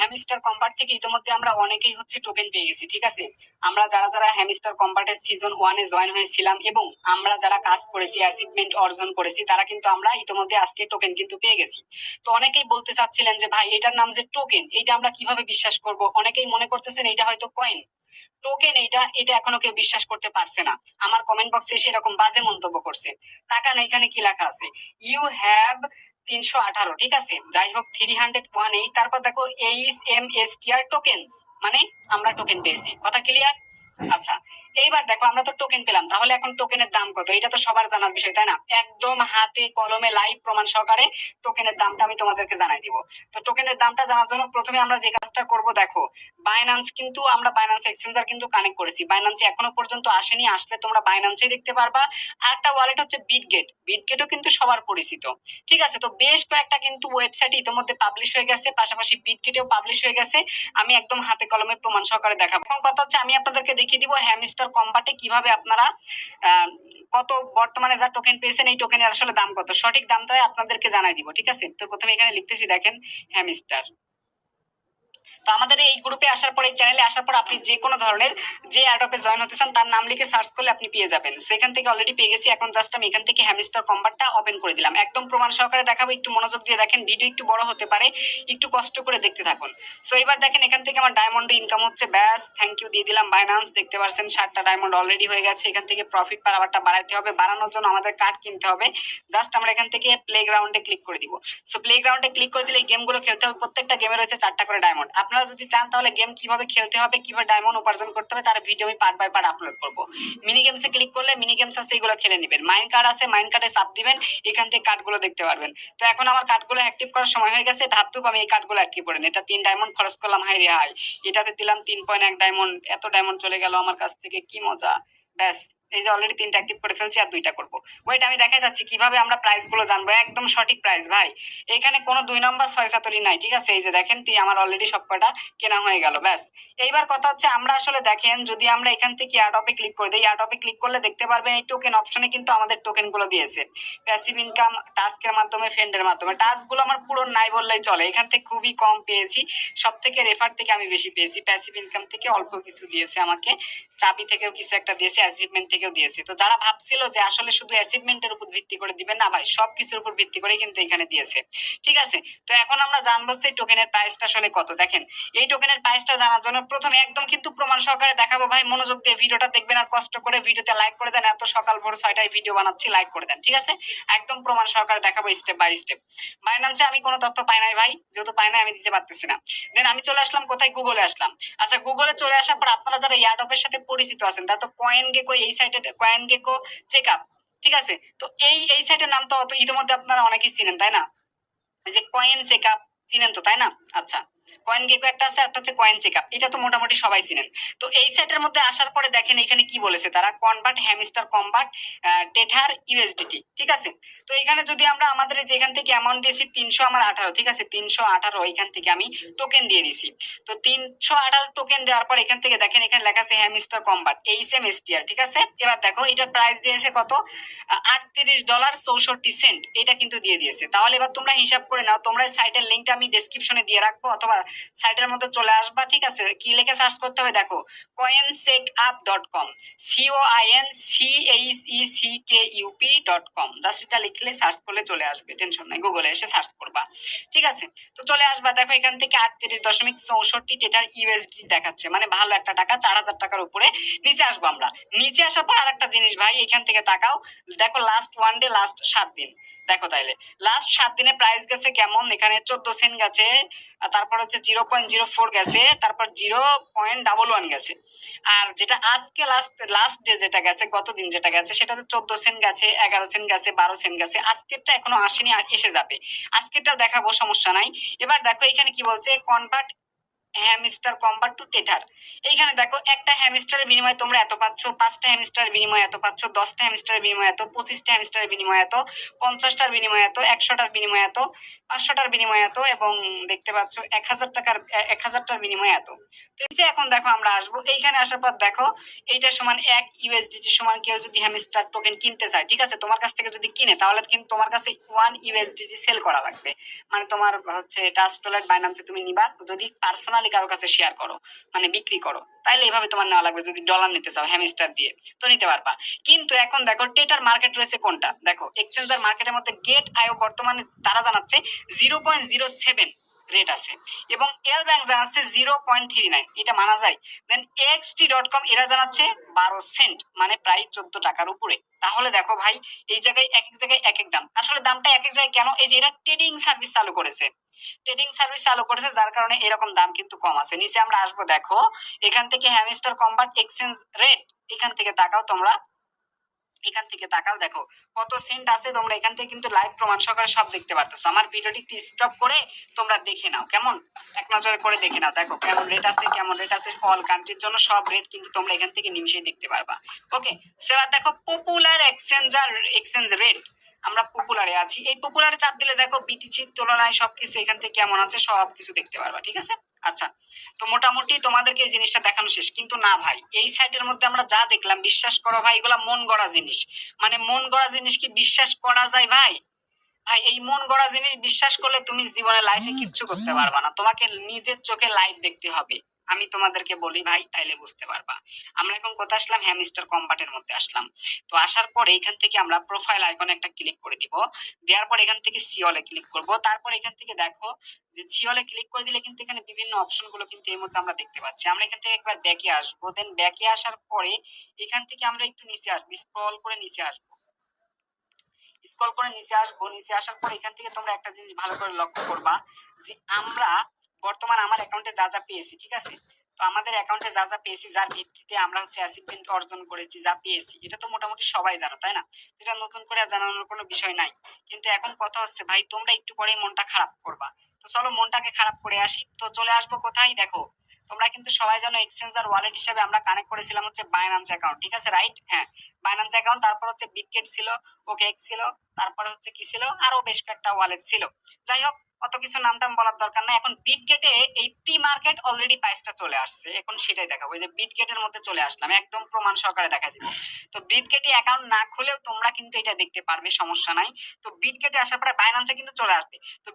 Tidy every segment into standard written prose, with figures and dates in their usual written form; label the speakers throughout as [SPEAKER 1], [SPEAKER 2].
[SPEAKER 1] Hamster combat থেকে ইতিমধ্যে আমরা অনেকেই হচ্ছে টোকেন পেয়ে গেছি, ঠিক আছে। আমরা যারা যারা হ্যামস্টার কম্বাটের সিজন 1-এ জয়েন হয়েছিলাম এবং আমরা যারা কাজ করেছি, অ্যাচিভমেন্ট অর্জন করেছি, তারা কিন্তু আমরা ইতিমধ্যে আজকে টোকেন কিন্তু পেয়ে গেছি। তো অনেকেই বলতে চাচ্ছিলেন যে ভাই এটার নাম যে টোকেন, এটা আমরা কিভাবে বিশ্বাস করব? অনেকেই মনে করতেছেন এটা হয়তো কয়েন। টোকেন এটা এটা এখনো কেউ বিশ্বাস করতে পারছে না। আমার কমেন্ট বক্সে এসে এরকম বাজে মন্তব্য করছে। তাকান এখানে কি লেখা আছে, ইউ হ্যাভ 318, ঠিক আছে, যাই হোক 318, তারপর দেখো HMSTR টোকেন, মানে আমরা টোকেন পেয়েছি। কথা ক্লিয়ার? আচ্ছা, এইবার দেখো আমরা তো টোকেন পেলাম, তাহলে এখন টোকেনের দাম কত? এটা তো সবার জানার বিষয়, তাই না? একদম হাতে কলমে লাইভ প্রমাণ সহকারে টোকেনের দামটা আমি তোমাদেরকে জানাই দিব। তো টোকেনের দামটা জানার জন্য প্রথমে আমরা যে কাজটা করব, দেখো বাইন্যান্স কিন্তু আমরা বাইন্যান্স এক্সচেঞ্জার কিন্তু কানেক্ট করেছি। বাইন্যান্সে এখনো পর্যন্ত আসেনি, আসলে তোমরা বাইন্যান্সেই দেখতে পারবা। আর একটা ওয়ালেট হচ্ছে বিটগেট, বিটগেটও কিন্তু সবার পরিচিত, ঠিক আছে। তো বেশ কয়েকটা কিন্তু ওয়েবসাইট ইতিমধ্যে পাবলিশ হয়ে গেছে, পাশাপাশি বিটগেটেও পাবলিশ হয়ে গেছে। আমি একদম হাতে কলমে প্রমাণ সহকারে দেখাবো। এখন কথা হচ্ছে আমি আপনাদেরকে দেখিয়ে দিব হ্যামস্টার কম্বাটে কিভাবে আপনারা কত বর্তমানে যা টোকেন পেয়েছেন এই টোকেনের আসলে দাম কত, সঠিক দামটাই আপনাদেরকে জানাই দিব, ঠিক আছে। তো প্রথমে এখানে লিখতেছি, দেখেন হ্যামস্টার। তো আমাদের এই গ্রুপে আসার পর, এই চ্যানেলে আসার পর আপনি যে কোনো ধরনের যে অ্যাডপে জয়েন হতে চান তার নাম লিখে সার্চ করলে আপনি পেয়ে যাবেন। সো এখান থেকে অলরেডি পেয়ে গেছি। এখন জাস্ট আমি এখান থেকে হ্যামস্টার কম্বাটটা ওপেন করে দিলাম, একদম প্রমাণ সহকারে দেখাবো। একটু মনোযোগ দিয়ে দেখেন, ভিডিও একটু বড় হতে পারে, একটু কষ্ট করে দেখতে থাকুন। সো এবার দেখেন এখান থেকে আমার ডায়মন্ড ইনকাম হচ্ছে, ব্যাস থ্যাংক ইউ দিয়ে দিলাম বাইন্যান্স। দেখতে পাচ্ছেন 60টা ডায়মন্ড অলরেডি হয়ে গেছে। এখান থেকে প্রফিট পার আওয়ারটা বাড়াতে হবে, বাড়ানোর জন্য আমাদের কার্ড কিনতে হবে। জাস্ট আমরা এখান থেকে প্লে গ্রাউন্ডে ক্লিক করে দিব। সো প্লে গ্রাউন্ডে ক্লিক করে দিলে এই গেমগুলো খেলতে হবে। প্রত্যেকটা গেমে রয়েছে 4টা করে ডায়মন্ড। আপনারা যদি চান তাহলে গেম কিভাবে খেলতে হবে, কিভাবে ডায়মন্ড উপার্জন করতে হবে, তার ভিডিও আমি পার্ট বাই পার্ট আপলোড করব। মিনি গেমসে ক্লিক করলে মিনি গেমস আছে, এগুলো খেলে নেবেন। মাইন কার্ড আছে, মাইন কার্ডে চাপ দিবেন, এখান থেকে কার্ডগুলো দেখতে পারবেন। তো এখন আমার কার্ডগুলো অ্যাক্টিভ করার সময় হয়ে গেছে, ধাপ ধুপ আমি এই কার্ডগুলো অ্যাক্টিভ করেন। এটা 3 ডায়মন্ড খরচ করলাম, হাই রে হাই। এটাতে দিলাম 3.1 ডায়মন্ড, এত ডায়মন্ড চলে গেল আমার কাছ থেকে, কি মজা। ব্যাস, এই যে অলরেডি 3টা অ্যাক্টিভ করে ফেলছি, আর 2টা করবো। ওয়েট, আমি দেখাই যাচ্ছি কিভাবে আমরা প্রাইস গুলো জানবো, একদম সঠিক প্রাইস ভাই। এখানে কোনো 2 নম্বর 6 নাই, ঠিক আছে। এই যে দেখেন আমার অলরেডি সব কটা কেনা হয়ে গেল, ব্যাস। এইবার কথা হচ্ছে আমরা আসলে দেখেন, যদি আমরা এখান থেকে এয়ারড্রপে ক্লিক করে দিই, এয়ারড্রপে ক্লিক করলে দেখতে পারবেন এই টোকেন অপশনে কিন্তু আমাদের টোকেন গুলো দিয়েছে। প্যাসিভ ইনকাম টাস্কের মাধ্যমে, ফ্রেন্ডের মাধ্যমে। টাস্ক গুলো আমার পুরো নাই বললেই চলে, এখান থেকে খুবই কম পেয়েছি। সব থেকে রেফার থেকে আমি বেশি পেয়েছি, প্যাসিভ ইনকাম থেকে অল্প কিছু দিয়েছে আমাকে, চাবি থেকেও কিছু একটা দিয়েছে, অ্যাচিভমেন্ট থেকেও দিয়েছে। তো যারা ভাবছিল যে আসলে শুধু অ্যাচিভমেন্টের উপর ভিত্তি করে দিবেন, না ভাই, সবকিছুর উপর ভিত্তি করে কিন্তু এখানে দিয়েছে, ঠিক আছে। তো এখন আমরা জানবো যে টোকেনের প্রাইসটা আসলে কত। দেখেন এই টোকেনের প্রাইসটা জানার জন্য প্রথমে একদম কিন্তু প্রমাণ সহকারে দেখাবো ভাই, মনোযোগ দিয়ে ভিডিওটা দেখবেন আর কষ্ট করে ভিডিওতে লাইক করে দেন। এত সকাল ভোর 6টায় ভিডিও বানাচ্ছি, লাইক করে দেন, ঠিক আছে। একদম প্রমাণ সহকারে দেখাবো স্টেপ বাই স্টেপ। বাইন্যান্সে আমি কোনো তথ্য পাই নাই ভাই, যেহেতু পাই নাই আমি দিতে পারতেছি না। দেন আমি চলে আসলাম কোথায়, গুগলে আসলাম। আচ্ছা, গুগলে চলে আসার পর আপনারা যারা এয়ারড্রপের সাথে পরিচিত আছেন তারা তো কয়েন গেকো, এই সাইটে কয়েন গেকো চেক আপ, ঠিক আছে। তো এই সাইটের নাম তো ইতিমধ্যে আপনারা অনেকেই চিনেন, তাই না? এই যে কয়েন চেক আপ, চিনেন তো, তাই না? আচ্ছা, কয়েন গেকো একটা আছে, একটা হচ্ছে কয়েন চেক আপ, এটা তো মোটামুটি সবাই চিনেন। তো এই সেটের মধ্যে আসার পরে দেখেন এখানে কি বলেছে তারা, convert Hamster combat Tether USDT, ঠিক আছে। তো এখানে যদি আমরা আমাদের যেখান থেকে অ্যামাউন্ট দিয়েছি 318, ঠিক আছে, 318 এখান থেকে আমি টোকেন দিয়ে দিছি। তো 318 টোকেন দেওয়ার পর এখান থেকে দেখেন এখানে লেখা আছে হ্যামস্টার কম্বাট HMSTR, ঠিক আছে। এবার দেখো এটার প্রাইস দিয়েছে কত, $38.64, এটা কিন্তু দিয়ে দিয়েছে। তাহলে এবার তোমরা হিসাব করে নাও, তোমরা সাইটের লিঙ্কটা আমি ডেসক্রিপশনে দিয়ে রাখবো, অথবা সাইটের মধ্যে চলে আসবা, ঠিক আছে। কি লিখে সার্চ করতে হবে, দেখো coincheckup.com, coincheckup.com, জাস্ট এটা লিখলে সার্চ করলে চলে আসবে, টেনশন নাই, গুগলে এসে সার্চ করবা, ঠিক আছে। তো চলে আসবা, দেখো এখান থেকে 38.64 টেটার ইউএসডি দেখাচ্ছে, মানে ভালো একটা টাকা, 4,000 টাকার উপরে। নিচে আসবো আমরা, নিচে আসার পর আর একটা জিনিস ভাই, এখান থেকে তাকাও, দেখো লাস্ট 1 ডে, লাস্ট 7 দিন, দেখো তাইলে লাস্ট 7 দিনে প্রাইস গেছে কেমন, এখানে 14 সেন্ট গেছে, তারপর হচ্ছে 0.04 গেছে, তারপর 0.11 গেছে। আর যেটা আজকে লাস্ট লাস্ট ডে যেটা গেছে, গত দিন যেটা গেছে, সেটাতে 14 সেন্ট গেছে, 11 সেন্ট গেছে, 12 সেন্ট গেছে। আজকেরটা এখনো আসেনি, আর এসে যাবে। আজকেরটা দেখাবো, সমস্যা নাই। এবার দেখো এখানে কি বলছে, convert Hamster Kombat to Tether. এইখানে দেখো একটা হ্যামস্টারের বিনিময়ে তোমরা এত পাচ্ছ, 5টা হ্যামস্টারের বিনিময়ে এত পাচ্ছ, 10টা হ্যামস্টারের বিনিময়ে এত, 25টা হ্যামস্টারের বিনিময়ে এত, 50টার বিনিময়ে এত, 100টার বিনিময়ে এত, 500টার বিনিময়ে এত, এবং দেখতে পাচ্ছ 1000 টাকার 1000টার বিনিময়ে এত। তো এই যে এখন দেখো আমরা আসবো এইখানে, আসার পর দেখো এইটা সমান 1 ইউএসডিটি সমান, কেউ যদি হ্যামস্টার টোকেন কিনতে চায়, ঠিক আছে, তোমার কাছ থেকে যদি কিনে, তাহলে কিন্তু তোমার কাছে 1 ইউএসডিটি সেল করা লাগবে। মানে তোমার হচ্ছে ট্রাস্ট ওয়ালেট বাইন্যান্সে তুমি নিবা, যদি পার্সোনালি কারো কাছে শেয়ার করো, মানে বিক্রি করো, তাইলে এইভাবে তোমার নেওয়া লাগবে। যদি ডলার নিতে চাও হ্যামস্টার দিয়ে, তো নিতে পারবা। কিন্তু এখন দেখো টেটার মার্কেট রয়েছে কোনটা, দেখো এক্সচেঞ্জার মার্কেটের মধ্যে গেট আইও বর্তমানে তারা জানাচ্ছে 0.07 রেট আছে, এবং এল ব্যাংক জানাচ্ছে 0.39, এটা মানা যায়। দেন এক্সটি.কম এরা জানাচ্ছে 12 সেন্ট, মানে প্রায় 14 টাকার উপরে। তাহলে দেখো ভাই, এই জায়গায় এক এক জায়গায় এক এক দাম, আসলে দামটা এক এক জায়গায় কেন, এই যে এরা ট্রেডিং সার্ভিস চালু করেছে, ট্রেডিং সার্ভিস চালু করেছে, যার কারণে এরকম দাম কিন্তু কম আছে। নিচে আমরা আসবো, দেখো এখান থেকে হ্যামস্টার কম্বাট এক্সচেঞ্জ রেট, এখান থেকে তাকাও তোমরা, এখান থেকে তাকাও, দেখো কত সেন্ট আছে, তোমরা এখান থেকে কিন্তু লাইভ প্রমাণ সহকারে সব দেখতে পারতেছো। আমার ভিডিওটি একটু স্টপ করে তোমরা দেখে নাও, কেমন এক নজরে করে দেখে নাও, দেখো কেমন রেট আছে, কেমন রেট আছে অল কান্ট্রির জন্য, সব রেট কিন্তু তোমরা এখান থেকে নিমিশেই দেখতে পারবা। ওকে, সেবার দেখো পপুলার এক্সচেঞ্জ রেট, আমরা পপুলারে আছি, এই পপুলারে চাপ দিলে দেখো বিটিসির তুলনায় সবকিছু এখান থেকে কেমন আছে সবকিছু দেখতে পারবা, ঠিক আছে। আচ্ছা, তো মোটামুটি তোমাদেরকে এই জিনিসটা দেখানো শেষ, কিন্তু না ভাই, এই সাইটের মধ্যে আমরা যা দেখলাম, বিশ্বাস করো ভাই, এগুলা মন গড়া জিনিস। মানে মন গড়া জিনিস কি বিশ্বাস করা যায় ভাই? ভাই এই মন গড়া জিনিস বিশ্বাস করলে তুমি জীবনে লাইফে কিচ্ছু করতে পারবা না, তোমাকে নিজের চোখে লাইভ দেখতে হবে। আমি তোমাদেরকে বলি ভাই, তাইলে বুঝতে পারবা। আমরা এখন কোথায় আসলাম, হ্যামস্টার কম্বাটের মধ্যে আসলাম। তো আসার পর এখান থেকে আমরা প্রোফাইল আইকনে একটা ক্লিক করে দিব, দেওয়ার পর এখান থেকে সিওলে ক্লিক করব, তারপর এখান থেকে দেখো যে সিওলে ক্লিক করে দিলে কিন্তু এখানে বিভিন্ন অপশন গুলো কিন্তু এই মুহূর্তে আমরা দেখতে পাচ্ছি। আমরা এখান থেকে একবার ব্যাকে আসবো, দেন ব্যাকে আসার পরে এখান থেকে আমরা একটু নিচে আসবো, স্ক্রল করে নিচে আসবো, স্ক্রল করে নিচে আসবো। নিচে আসার পর এখান থেকে তোমরা একটা জিনিস ভালো করে লক্ষ্য করবা, যে আমরা বর্তমান আমার অ্যাকাউন্টে যা যা পেয়েছি, ঠিক আছে, তো আমাদের অ্যাকাউন্টে যা যা পেয়েছি, যার ভিত্তিতে আমরা হচ্ছে অ্যাচিভমেন্ট অর্জন করেছি, যা পেয়েছি, এটা তো মোটামুটি সবাই জানো, তাই না? এটা নতুন করে জানানোর কোনো বিষয় নাই। কিন্তু এখন কথা হচ্ছে ভাই, তোমরা একটু পরেই মনটা খারাপ করবা। তো চলো মনটাকে খারাপ করে আসি। তো চলে আসবো কোথায়, দেখো তোমরা কিন্তু সবাই জানো এক্সচেঞ্জার ওয়ালেট হিসেবে আমরা কানেক্ট করেছিলাম হচ্ছে বাইন্যান্স অ্যাকাউন্ট, ঠিক আছে, রাইট? হ্যাঁ, বাইন্যান্স অ্যাকাউন্ট, তারপর হচ্ছে বিটগেট ছিল, ওকেএক্স ছিল, তারপরে হচ্ছে কি ছিল, আরো বেশ কয়েকটা ওয়ালেট ছিল। যাই হোক, অত কিছু নাম টাম বলার দরকার নাই। এখন বিটগেটে এই প্রি মার্কেট অলরেডি প্রাইসটা চলে আসছে, এখন সেটাই দেখাবো। ওই যে বিটগেটের মধ্যে চলে আসলাম, একদম প্রমাণ সহকারে দেখা দিব। তো বিটগেটে অ্যাকাউন্ট না খুলেও তোমরা কিন্তু এটা দেখতে পারবে, সমস্যা নাই। তো বিটগেটে আসার পরে বাইন্যান্সে কিন্তু চলে আসবে। তো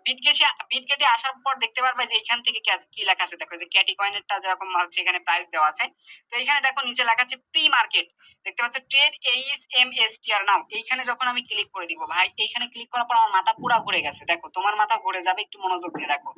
[SPEAKER 1] বিটগেটে আসার পর দেখতে পারবে যে এখান থেকে কি লেখা আছে, দেখো যে ক্যাটি কয়েনেরটা যেরকম হচ্ছে এখানে প্রাইস দেওয়া আছে। তো এখানে দেখো নিচে লেখা আছে প্রি মার্কেট, দেখতে পাচ্ছ ট্রেড এইচএমএসটিআর নাও। এইখানে যখন আমি ক্লিক করে দিব ভাই, এইখানে ক্লিক করার পর আমার মাথা পুরো ঘুরে গেছে, দেখো তোমার মাথা ঘুরে যাবে, একটু মনোযোগ দিয়ে দেখো।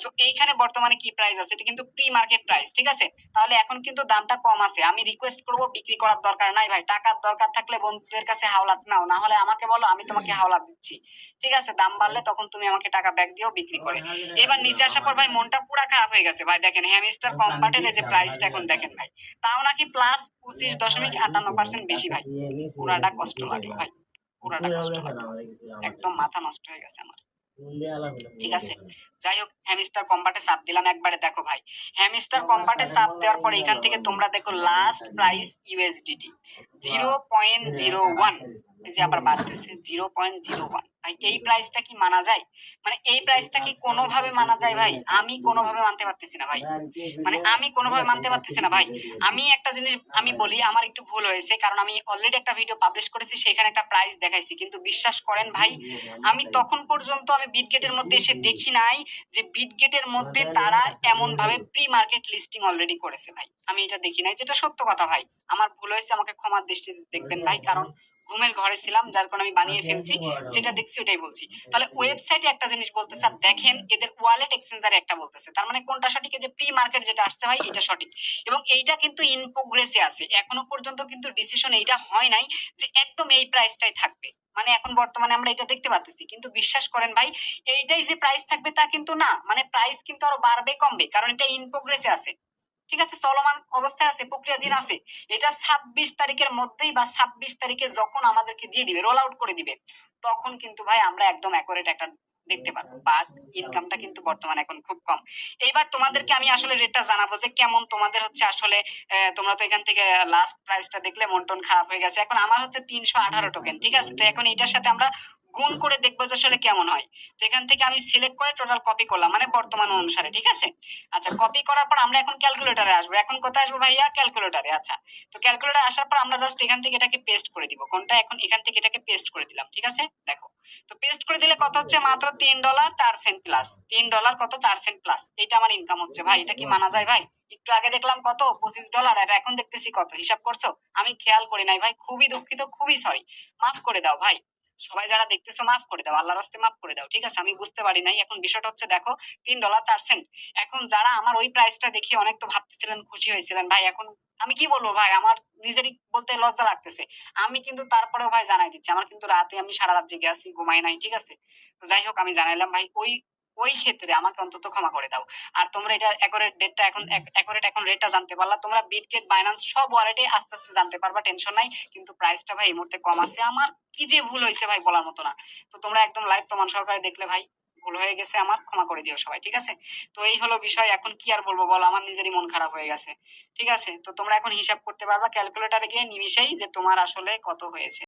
[SPEAKER 1] সো এইখানে বর্তমানে কি প্রাইস আছে, এটা কিন্তু প্রি মার্কেট প্রাইস, ঠিক আছে। তাহলে এখন কিন্তু দামটা কম আছে। আমি রিকোয়েস্ট করব, বিক্রি করার দরকার নাই ভাই, টাকার দরকার থাকলে বন্ধুদের কাছে হাওলাত নাও, না হলে আমাকে বলো, আমি তোমাকে হাওলাত দিচ্ছি, ঠিক আছে। দাম বাড়লে তখন তুমি আমাকে টাকা ব্যাক দিও বিক্রি করে। এবার নিচে আসার পর ভাই মনটা পুরা খারাপ হয়ে গেছে ভাই, দেখেন হ্যামস্টার কম্বাটের এই যে প্রাইসটা এখন দেখেন ভাই, তাও নাকি +25.58% বেশি ভাই। পুরাটা কষ্ট লাগলো ভাই, পুরাটা কষ্ট লাগলো, একদম মাথা নষ্ট হয়ে গেছে আমার, ঠিক আছে। যাই হোক, হ্যামস্টার কম্বাটে চাপ দিলাম একবারে, দেখো ভাই হ্যামস্টার কম্বাটে চাপ দেওয়ার পরে এখান থেকে তোমরা দেখো লাস্ট প্রাইস ইউএসডিটি 0.01, এই যে আবার বাড়তেছে 0.01। ভাই এই প্রাইসটা কি মানা যায়? মানে এই প্রাইসটা কি কোনোভাবে মানা যায় ভাই? আমি কোনোভাবে মানতে পারতেছি না ভাই, মানে আমি কোনোভাবে মানতে পারতেছি না ভাই। আমি একটা জিনিস আমি বলি, আমার একটু ভুল হয়েছে, কারণ আমি অলরেডি একটা ভিডিও পাবলিশ করেছি, সেখানে একটা প্রাইস দেখাইছি, কিন্তু বিশ্বাস করেন ভাই, আমি তখন পর্যন্ত আমি বিটগেটের মধ্যে এসে দেখি নাই যে বিটগেটের মধ্যে তারা এমন ভাবে প্রি মার্কেট লিস্টিং অলরেডি করেছে ভাই, আমি এটা দেখি নাই, যেটা সত্য কথা ভাই। আমার ভুল হয়েছে, আমাকে ক্ষমার দৃষ্টিতে দেখবেন ভাই, কারণ ঘুমের ঘরে ছিলাম, যার কারণে আমি বানিয়ে ফেলছি, যেটা দেখছি ওটাই বলছি। তাহলে ওয়েবসাইটে একটা জিনিস বলতেছে, আর দেখেন এদের ওয়ালেট এক্সচেঞ্জারে একটা বলতেছে, তার মানে কোনটা সঠিক? এই যে প্রি মার্কেট যেটা আসছে ভাই, এটা সঠিক, এবং এইটা কিন্তু ইন প্রোগ্রেসে আছে, এখনো পর্যন্ত কিন্তু ডিসিশন এইটা হয় নাই যে একদম এই প্রাইসটাই থাকবে। মানে এখন বর্তমানে আমরা এটা দেখতে পাচ্ছি, কিন্তু বিশ্বাস করেন ভাই, এইটাই যে প্রাইস থাকবে তা কিন্তু না, মানে প্রাইস কিন্তু আরো বাড়বে কমবে, কারণ এটা ইন প্রোগ্রেসে আছে, ঠিক আছে, চলমান অবস্থায় আছে, প্রক্রিয়াধীন আছে। এটা 26 তারিখের মধ্যেই বা 26 তারিখে যখন আমাদেরকে দিয়ে দিবে, রোল আউট করে দিবে, তখন কিন্তু ভাই আমরা একদম অ্যাকুরেট একটা দেখতে পারবো। বাট ইনকামটা কিন্তু বর্তমানে এখন খুব কম। এইবার তোমাদেরকে আমি আসলে রেটটা জানাবো যে কেমন তোমাদের হচ্ছে আসলে। তোমরা তো এখান থেকে লাস্ট প্রাইসটা দেখলে মন টন খারাপ হয়ে গেছে। এখন আমার হচ্ছে 318 টোকেন, ঠিক আছে। তো এখন এটার সাথে আমরা গুণ করে দেখবো যে আসলে কেমন হয়। তো এখান থেকে আমি সিলেক্ট করে টোটাল কপি করলাম, মানে বর্তমান অনুসারে, ঠিক আছে। আচ্ছা, কপি করার পর আমরা এখন ক্যালকুলেটরে আসবো। এখন কোথায় আসবো ভাইয়া? ক্যালকুলেটরে। আচ্ছা, তো ক্যালকুলেটর আসার পর আমরা জাস্ট এখান থেকে এটাকে পেস্ট করে দিব। কোনটা? এখন এখান থেকে এটাকে পেস্ট করে দিলাম, ঠিক আছে। দেখো, তো পেস্ট করে দিলে কত হচ্ছে? মাত্র $3.04 প্লাস। $3 কত? 4 সেন্ট প্লাস। এটা আমার ইনকাম হচ্ছে ভাই। এটা কি মানা যায় ভাই? একটু আগে দেখলাম কত? $25, আর এখন দেখতেছি কত? হিসাব করছো? আমি খেয়াল করি নাই ভাই, খুবই দুঃখিত, খুবই সরি। মাফ করে দাও ভাই। সবাই যারা দেখতেছো মাফ করে দাও, আল্লাহর রাস্তে মাফ করে দাও, ঠিক আছে। আমি বুঝতে পারি নাই। এখন বিষয়টা হচ্ছে দেখো, $3.04। এখন যারা আমার ওই প্রাইসটা দেখে অনেক তো ভাবতেছিলেন, খুশি হয়েছিলেন ভাই, এখন আমি কি বলবো ভাই, আমার নিজেরই বলতে লজ্জা লাগতেছে। আমি কিন্তু তারপরেও ভাই জানাই দিচ্ছি, আমার কিন্তু রাতে আমি সারা রাত জেগে আছি, ঘুমাই নাই, ঠিক আছে। তো যাই হোক, আমি জানাইলাম ভাই, ওই ওই ক্ষেত্রে আমাকে অন্তত ক্ষমা করে দাও। আর তোমরা এটা অ্যাকোরেট ডেটটা এখন অ্যাকোরেট এখন রেটটা জানতে পারলা। তোমরা বিটগেট, বাইন্যান্স সব ওয়ালেটে আস্তে আস্তে জানতে পারবা, টেনশন নাই। কিন্তু প্রাইসটা ভাই এই মুহূর্তে কম আছে। আমার কি যে ভুল হয়েছে ভাই, বলার মতো না। তো তোমরা একদম লাইভ প্রমাণ সহকারে দেখলে ভাই, ভুল হয়ে গেছে আমার, ক্ষমা করে দিও সবাই, ঠিক আছে। তো এই হলো বিষয়। এখন কি আর বলবো বলো, আমার নিজেরই মন খারাপ হয়ে গেছে, ঠিক আছে। তো তোমরা এখন হিসাব করতে পারবা ক্যালকুলেটারে গিয়ে নিমিশেই যে তোমার আসলে কত হয়েছে।